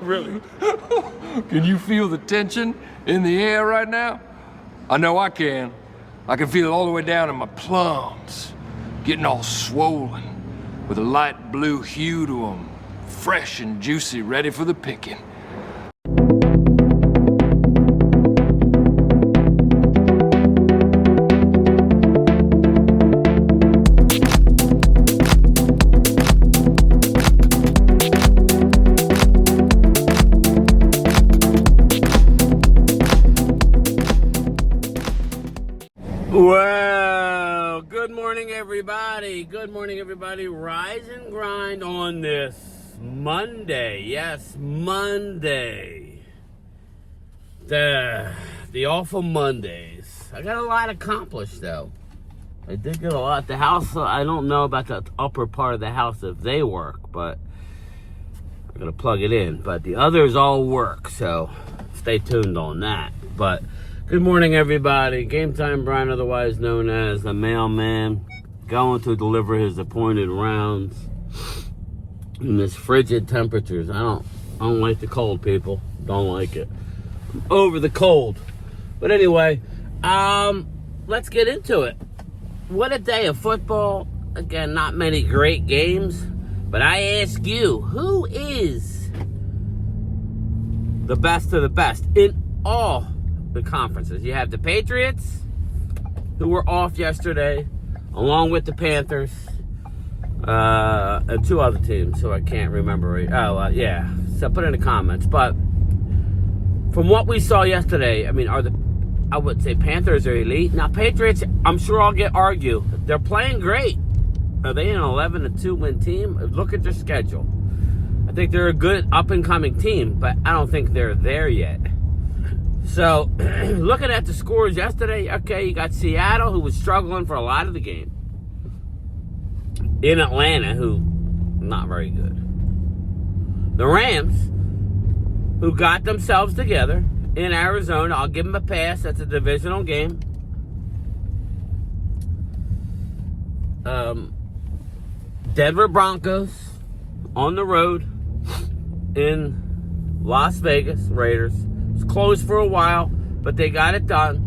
Really? Can you feel the tension in the air right now? I know I can. I can feel it all the way down in my plums, getting all swollen, with a light blue hue to them, fresh and juicy, ready for the picking. Well, good morning, everybody. Good morning, everybody. Rise and grind on this Monday. Yes, Monday. The awful Mondays. I got a lot accomplished, though. I did get a lot. The house, I don't know about the upper part of the house if they work, but I'm going to plug it in. But the others all work, so stay tuned on that. But good morning, everybody. Game Time Brian, otherwise known as the mailman, going to deliver his appointed rounds in this frigid temperatures. I don't like the cold, people. Don't like it. I'm over the cold. But anyway, let's get into it. What a day of football. Again, not many great games, but I ask you, who is the best of the best in all the conferences? You have the Patriots, who were off yesterday, along with the Panthers, and two other teams who I can't remember. Yeah, so put it in the comments. But from what we saw yesterday, I mean, I would say Panthers are elite. Now, Patriots, I'm sure I'll get argue. They're playing great. Are they an 11-2 win team? Look at their schedule. I think they're a good up-and-coming team, but I don't think they're there yet. So, looking at the scores yesterday, okay, you got Seattle, who was struggling for a lot of the game. In Atlanta, who, not very good. The Rams, who got themselves together in Arizona. I'll give them a pass. That's a divisional game. Denver Broncos on the road in Las Vegas, Raiders. Closed for a while, but they got it done.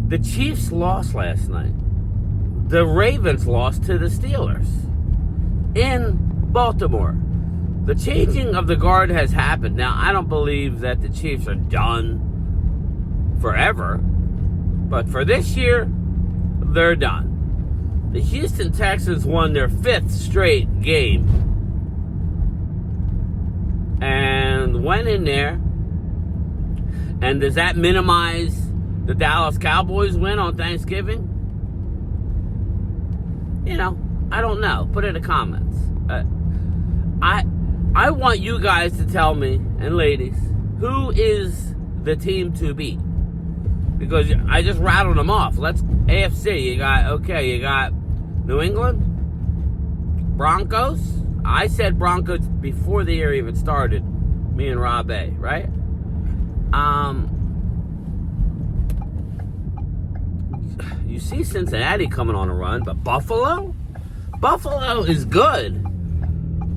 The Chiefs lost last night. The Ravens lost to the Steelers in Baltimore. The changing of the guard has happened. Now, I don't believe that the Chiefs are done forever, but for this year, they're done. The Houston Texans won their 5th straight game and went in there. And does that minimize the Dallas Cowboys win on Thanksgiving? You know, I don't know. Put it in the comments. I want you guys to tell me, and ladies, who is the team to beat? Because I just rattled them off. Let's AFC. You got New England, Broncos. I said Broncos before the year even started. Me and Rob A, right? You see Cincinnati coming on a run, but Buffalo is good.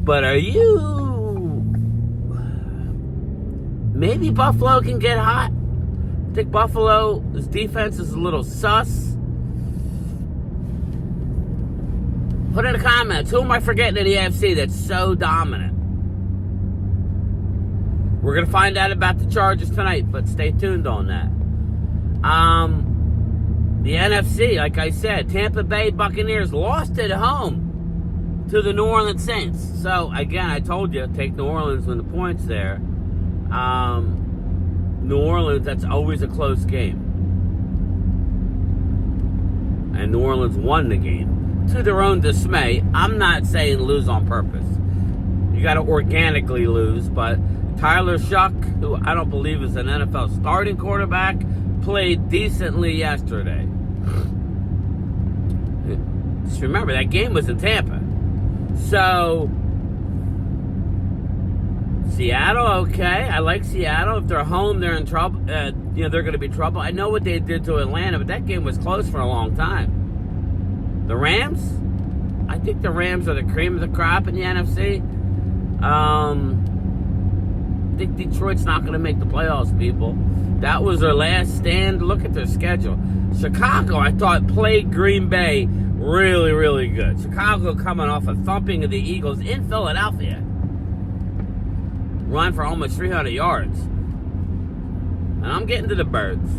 But maybe Buffalo can get hot? I think Buffalo's defense is a little sus. Put in the comments, who am I forgetting in the AFC that's so dominant? We're going to find out about the Chargers tonight, but stay tuned on that. The NFC, like I said, Tampa Bay Buccaneers lost at home to the New Orleans Saints. So, again, I told you, take New Orleans with the points there. New Orleans, that's always a close game. And New Orleans won the game. To their own dismay, I'm not saying lose on purpose. You got to organically lose, but Tyler Shuck, who I don't believe is an NFL starting quarterback, played decently yesterday. Just remember, that game was in Tampa. So, Seattle, okay. I like Seattle. If they're home, they're in trouble. They're going to be trouble. I know what they did to Atlanta, but that game was close for a long time. The Rams, I think the Rams are the cream of the crop in the NFC. think Detroit's not going to make the playoffs, people. That was their last stand. Look at their schedule. Chicago, I thought, played Green Bay really, really good. Chicago coming off a thumping of the Eagles in Philadelphia. Run for almost 300 yards. And I'm getting to the birds.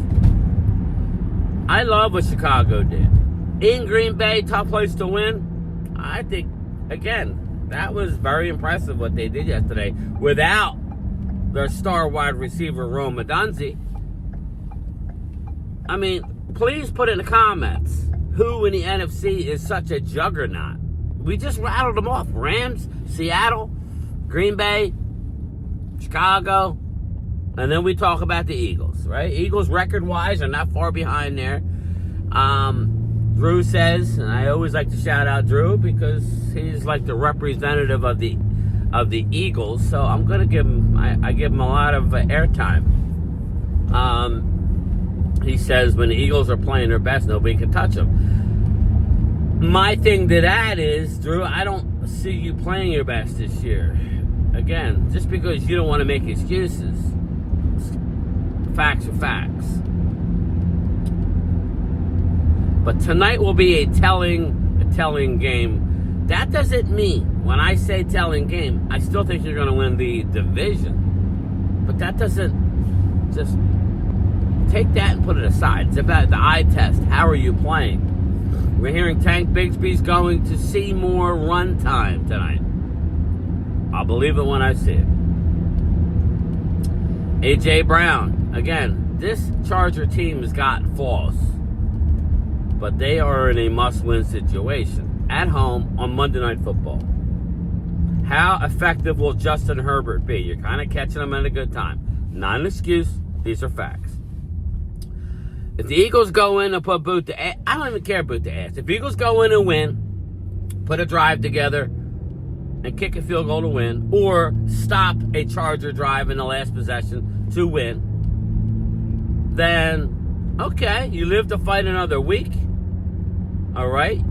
I love what Chicago did. In Green Bay, tough place to win. I think, again, that was very impressive what they did yesterday without their star wide receiver, Rome Odunze. I mean, please put in the comments who in the NFC is such a juggernaut. We just rattled them off. Rams, Seattle, Green Bay, Chicago, and then we talk about the Eagles, right? Eagles record-wise are not far behind there. Drew says, and I always like to shout out Drew because he's like the representative of the Eagles, so I'm gonna give him. I give him a lot of airtime. He says when the Eagles are playing their best, nobody can touch them. My thing to that is, Drew, I don't see you playing your best this year. Again, just because you don't want to make excuses, facts are facts. But tonight will be a telling game. That doesn't mean, when I say telling game, I still think you're going to win the division. But that doesn't, just take that and put it aside. It's about the eye test. How are you playing? We're hearing Tank Bigsby's going to see more run time tonight. I'll believe it when I see it. A.J. Brown. Again, this Charger team has got flaws. But they are in a must-win situation. At home on Monday Night Football. How effective will Justin Herbert be? You're kind of catching them at a good time. Not an excuse. These are facts. If the Eagles go in and put boot to ass, I don't even care boot to ass. If Eagles go in and win, put a drive together, and kick a field goal to win, or stop a Charger drive in the last possession to win, then, okay, you live to fight another week. All right?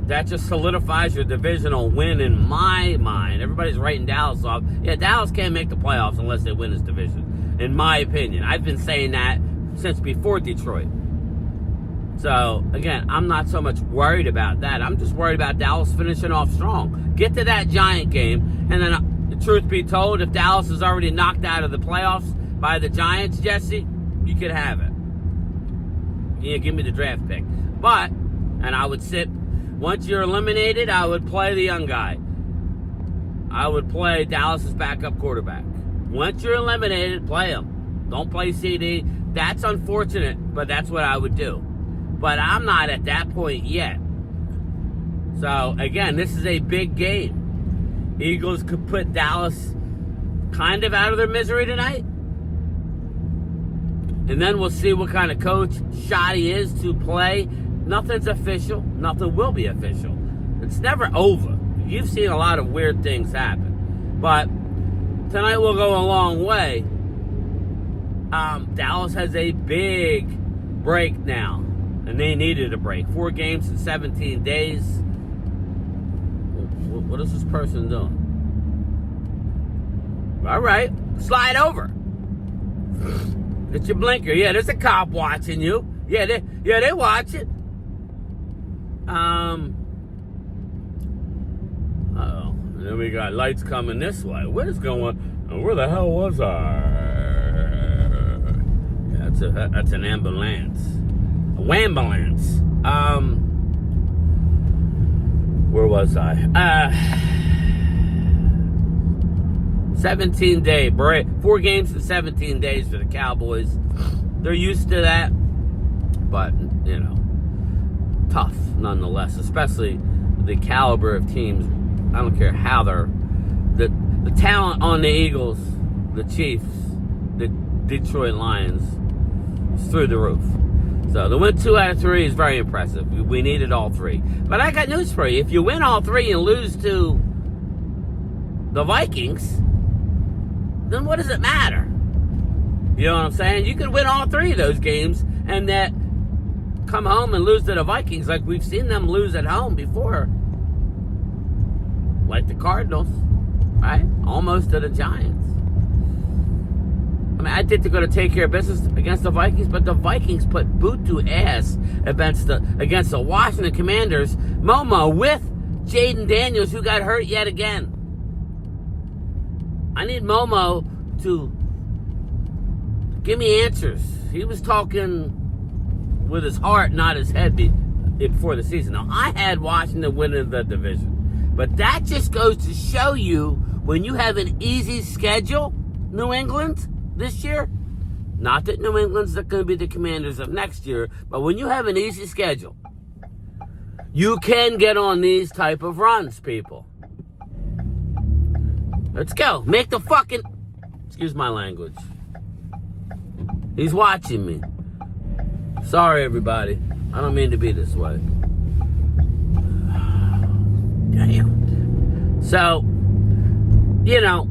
That just solidifies your divisional win in my mind. Everybody's writing Dallas off. Yeah, Dallas can't make the playoffs unless they win this division, in my opinion. I've been saying that since before Detroit. So, again, I'm not so much worried about that. I'm just worried about Dallas finishing off strong. Get to that Giant game, and then, the truth be told, if Dallas is already knocked out of the playoffs by the Giants, Jesse, you could have it. Yeah, give me the draft pick. But, and I would sit, once you're eliminated, I would play the young guy. I would play Dallas's backup quarterback. Once you're eliminated, play him. Don't play CD. That's unfortunate, but that's what I would do. But I'm not at that point yet. So, again, this is a big game. Eagles could put Dallas kind of out of their misery tonight. And then we'll see what kind of coach shot he is to play. Nothing's official. Nothing will be official. It's never over. You've seen a lot of weird things happen. But tonight will go a long way. Dallas has a big break now. And they needed a break. 4 games in 17 days. What is this person doing? All right. Slide over. It's your blinker. Yeah, there's a cop watching you. Yeah, they watch it. Uh-oh. And then we got lights coming this way. What is going on? Where the hell was I? Yeah, that's an ambulance. A wambulance. Where was I? 17-day break. 4 games in 17 days for the Cowboys. They're used to that. But, you know, tough nonetheless. Especially the caliber of teams. I don't care how they're... The talent on the Eagles, the Chiefs, the Detroit Lions is through the roof. So the win 2 out of 3 is very impressive. We needed all 3. But I got news for you. If you win all 3 and lose to the Vikings, then what does it matter? You know what I'm saying? You could win all 3 of those games and that come home and lose to the Vikings like we've seen them lose at home before. Like the Cardinals, right? Almost to the Giants. I mean, I think they're going to take care of business against the Vikings, but the Vikings put boot to ass against the Washington Commanders. Momo with Jaden Daniels, who got hurt yet again. I need Momo to give me answers. He was talking with his heart, not his head, before the season. Now, I had Washington winning the division, but that just goes to show you when you have an easy schedule, New England, this year, not that New England's not going to be the Commanders of next year, but when you have an easy schedule, you can get on these type of runs, people. Let's go. Make the fucking... Excuse my language. He's watching me. Sorry, everybody. I don't mean to be this way. Damn. So, you know,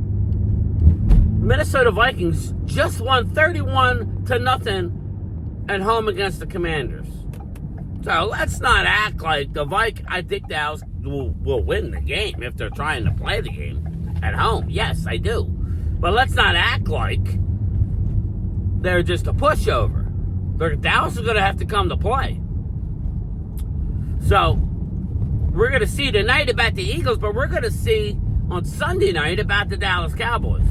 Minnesota Vikings just won 31-0 at home against the Commanders. So let's not act like I think Dallas will win the game if they're trying to play the game at home. Yes, I do. But let's not act like they're just a pushover. Dallas is going to have to come to play. So we're going to see tonight about the Eagles, but we're going to see on Sunday night about the Dallas Cowboys.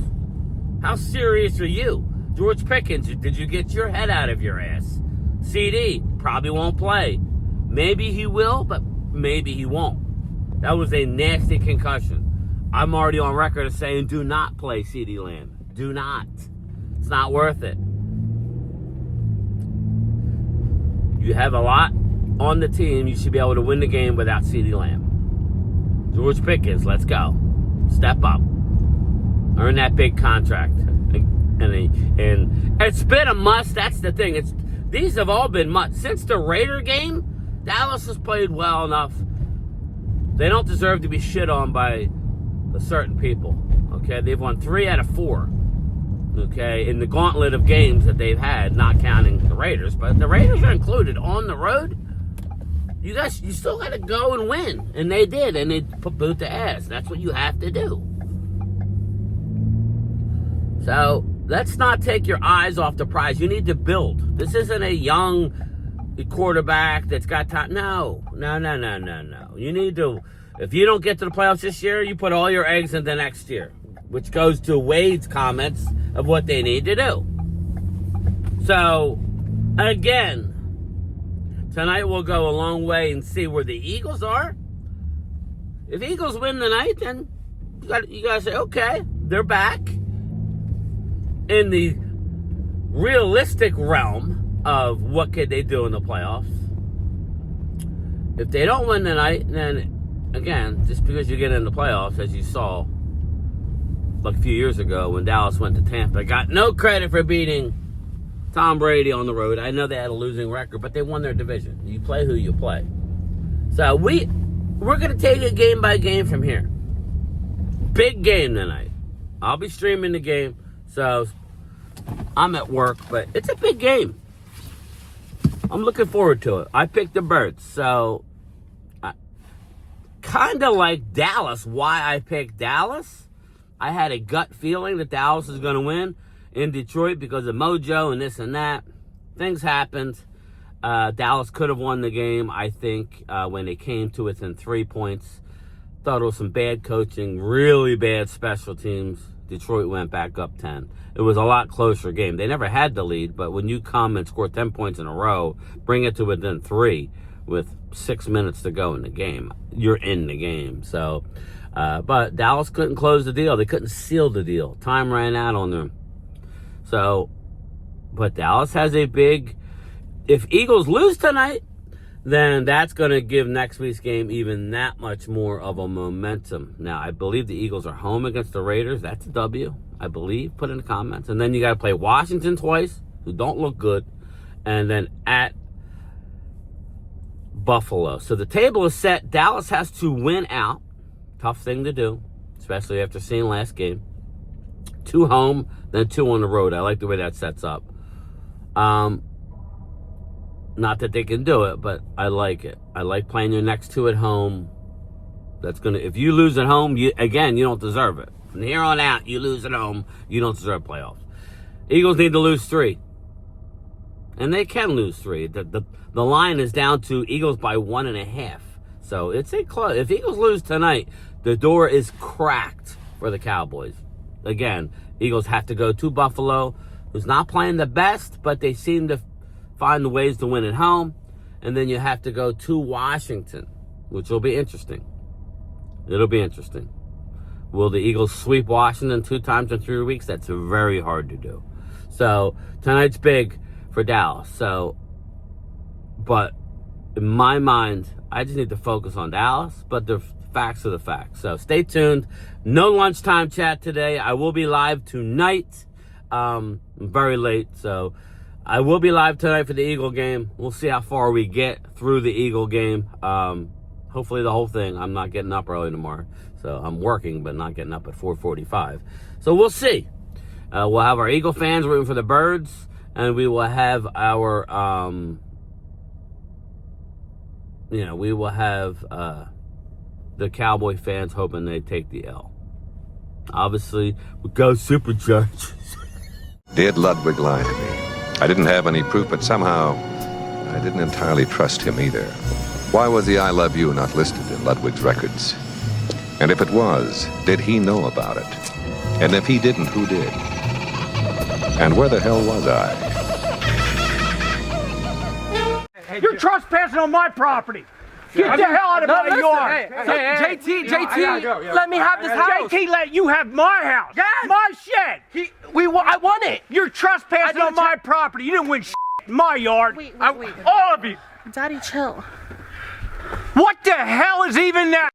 How serious are you? George Pickens, did you get your head out of your ass? CD probably won't play. Maybe he will, but maybe he won't. That was a nasty concussion. I'm already on record of saying do not play CD Lamb. Do not. It's not worth it. You have a lot on the team. You should be able to win the game without CD Lamb. George Pickens, let's go. Step up. Earn that big contract. And it's been a must. That's the thing. These have all been must. Since the Raider game, Dallas has played well enough. They don't deserve to be shit on by the certain people. Okay? They've won 3 out of 4. Okay? In the gauntlet of games that they've had, not counting the Raiders. But the Raiders are included on the road. You still got to go and win. And they did. And they put boot to ass. That's what you have to do. So, let's not take your eyes off the prize. You need to build. This isn't a young quarterback that's got time. No. You need to, if you don't get to the playoffs this year, you put all your eggs in the next year, which goes to Wade's comments of what they need to do. So, again, tonight we'll go a long way and see where the Eagles are. If Eagles win tonight, then you got to say, okay, they're back. In the realistic realm of what could they do in the playoffs. If they don't win tonight, then again, just because you get in the playoffs, as you saw like a few years ago when Dallas went to Tampa, got no credit for beating Tom Brady on the road. I know they had a losing record, but they won their division. You play who you play. So we're going to take it game by game from here. Big game tonight. I'll be streaming the game. So, I'm at work, but it's a big game. I'm looking forward to it. I picked the Birds, so kind of like Dallas. Why I picked Dallas? I had a gut feeling that Dallas is going to win in Detroit because of mojo and this and that. Things happened. Dallas could have won the game, I think, when it came to within 3 points. Thought it was some bad coaching, really bad special teams. Detroit went back up 10. It was a lot closer game. They never had the lead, but when you come and score 10 points in a row, bring it to within 3 with 6 minutes to go in the game, you're in the game. So, but Dallas couldn't close the deal. They couldn't seal the deal. Time ran out on them. So, but Dallas has a big... If Eagles lose tonight, then that's going to give next week's game even that much more of a momentum. Now, I believe the Eagles are home against the Raiders. That's a W, I believe. Put in the comments. And then you got to play Washington twice, who don't look good, and then at Buffalo. So the table is set. Dallas has to win out. Tough thing to do, especially after seeing last game. 2 home, then 2 on the road. I like the way that sets up. Not that they can do it, but I like it. I like playing your next 2 at home. That's gonna. If you lose at home, you don't deserve it. From here on out, you lose at home, you don't deserve playoffs. Eagles need to lose 3. And they can lose 3. The line is down to Eagles by 1.5. So it's a close. If Eagles lose tonight, the door is cracked for the Cowboys. Again, Eagles have to go to Buffalo, who's not playing the best, but they seem to find ways to win at home. And then you have to go to Washington, which will be interesting. It'll be interesting. Will the Eagles sweep Washington 2 times in 3 weeks? That's very hard to do. So tonight's big for Dallas. So, but in my mind, I just need to focus on Dallas, but the facts are the facts. So stay tuned. No lunchtime chat today. I will be live tonight. Very late, so I will be live tonight for the Eagle game. We'll see how far we get through the Eagle game. Hopefully the whole thing. I'm not getting up early tomorrow. So I'm working, but not getting up at 4:45. So we'll see. We'll have our Eagle fans rooting for the Birds, and we will have our, we will have the Cowboy fans hoping they take the L. Obviously, we go Superchargers. Did Ludwig lie to me? I didn't have any proof, but somehow I didn't entirely trust him either. Why was the I love you not listed in Ludwig's records? And if it was, did he know about it? And if he didn't, who did? And where the hell was I? You're trespassing on my property. Get the hell out of my yard. JT, let me have this house. JT let you have my house. Yes. My shed. I want it. You're trespassing on my property. You didn't win in my yard. Wait. All of you. Daddy, chill. What the hell is even that?